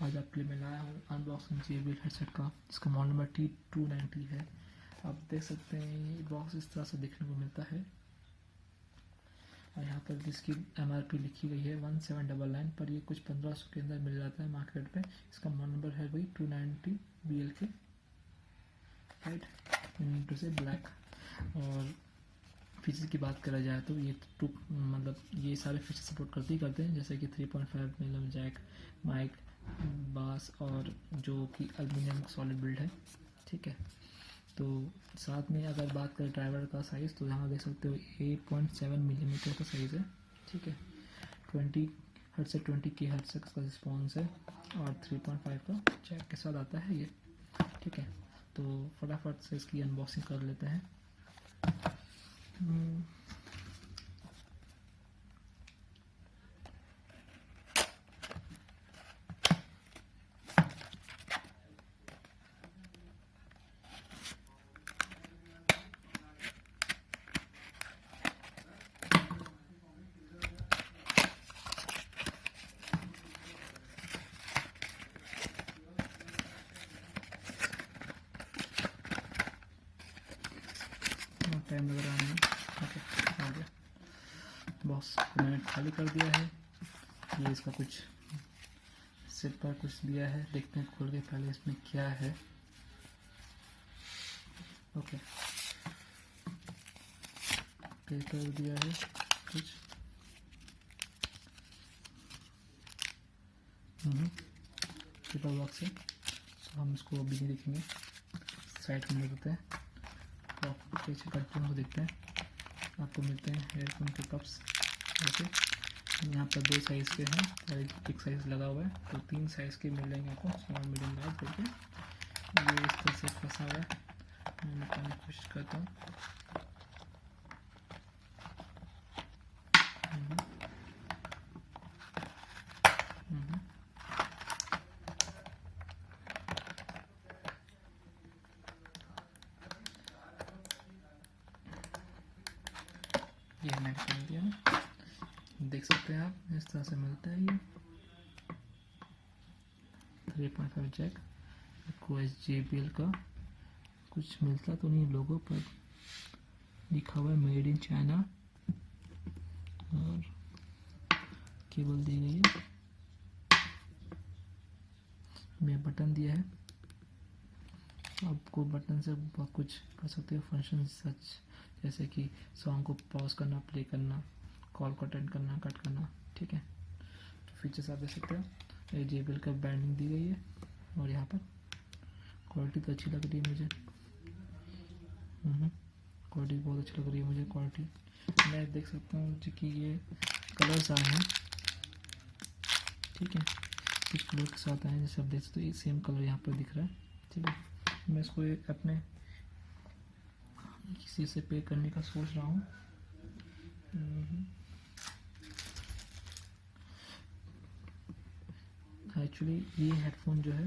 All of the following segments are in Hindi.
आज आपके लिए मैं लाया हूँ अनबॉक्सिंग JBL हेडसेट का, जिसका मॉडल नंबर T290 है। आप देख सकते हैं ये बॉक्स इस तरह से देखने को मिलता है और यहाँ पर जिसकी MRP लिखी गई है 1799, पर ये कुछ 1500 के अंदर मिल जाता है मार्केट में। इसका मॉडल नंबर है वही 290 BL के, राइट, टू से ब्लैक। और फीचर्स की बात करा जाए तो ये मतलब ये सारे फीचर सपोर्ट करते हैं, जैसे कि 3.5 mm जैक, माइक, बास और जो कि एल्युमिनियम सॉलिड बिल्ड है, ठीक है। तो साथ में अगर बात करें ड्राइवर का साइज़ तो यहाँ देख सकते हो 8.7 मिलीमीटर का साइज़ है, ठीक है। 20 हर्ट्ज से 20 के हर्ट्ज तक का रिस्पॉन्स है और 3.5 का जैक के साथ आता है ये, ठीक है। तो फटाफट से इसकी अनबॉक्सिंग कर लेते हैं। टाइम लग रहा है, ओके, आ गया। बॉक्स मैंने खाली कर दिया है। ये इसका कुछ सिर पर कुछ दिया है, देखते हैं खोल के पहले इसमें क्या है। ओके, पेपर दिया है कुछ, पेपर बॉक्स है, तो हम इसको अभी नहीं देखेंगे, साइड में ले देते हैं। तो पीछे कंटेंट को देखते हैं। आपको मिलते हैं हेयरफोन के कप्स, ओके। यहाँ पर 2 साइज़ के हैं और एक साइज़ लगा हुआ है, तो 3 साइज़ के मिल जाएंगे आपको, स्मॉल मीडियम लार्ज करके। ये इस तरह से फंसा हुआ है, मैं निकालने की कोशिश करता हूँ। ये मैंने निकाल दिया है, देख सकते हैं आप, इस तरह से मिलता है ये 3.5 जैक। आपको JBL का कुछ मिलता तो नहीं लोगो पर, लिखा हुआ है मेड इन चाइना और केबल दी गई है, में बटन दिया है। आपको बटन से बहुत कुछ कर सकते हो फंक्शन सच, जैसे कि सॉन्ग को पॉज करना, प्ले करना, कॉल को अटेंड करना, कट करना, ठीक है। तो फीचर्स आप देख सकते हो। ये JBL का ब्रांडिंग दी गई है और यहाँ पर क्वालिटी तो अच्छी लग रही है मुझे, क्वालिटी बहुत अच्छी लग रही है मुझे। क्वालिटी मैं देख सकता हूँ कि ये कलर्स आए हैं, ठीक है, कुछ कलर के साथ आए हैं, जैसे आप देख सकते हो ये सेम कलर यहाँ पर दिख रहा है, ठीक है। मैं इसको एक अपने किसी से पे करने का सोच रहा हूँ। एक्चुअली ये हेडफोन जो है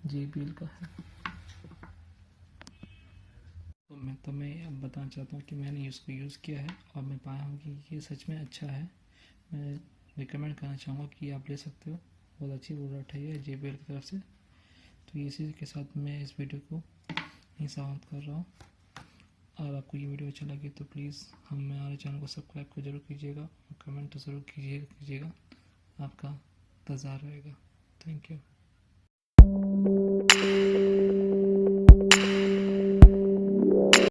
JBL का है, तो मैं अब बताना चाहता हूँ कि मैंने इसको यूज़ किया है और मैं पाया हूँ कि ये सच में अच्छा है। मैं रिकमेंड करना चाहूँगा कि आप ले सकते हो, बहुत अच्छी प्रोडक्ट है ये JBL की तरफ से। तो इसी के साथ मैं इस वीडियो को यहीं समाप्त कर रहा हूँ। अगर आपको ये वीडियो अच्छा लगे तो प्लीज़ हमारे चैनल को सब्सक्राइब को जरूर कीजिएगा और कमेंट तो ज़रूर कीजिएगा। आपका इंतज़ार रहेगा। Thank you.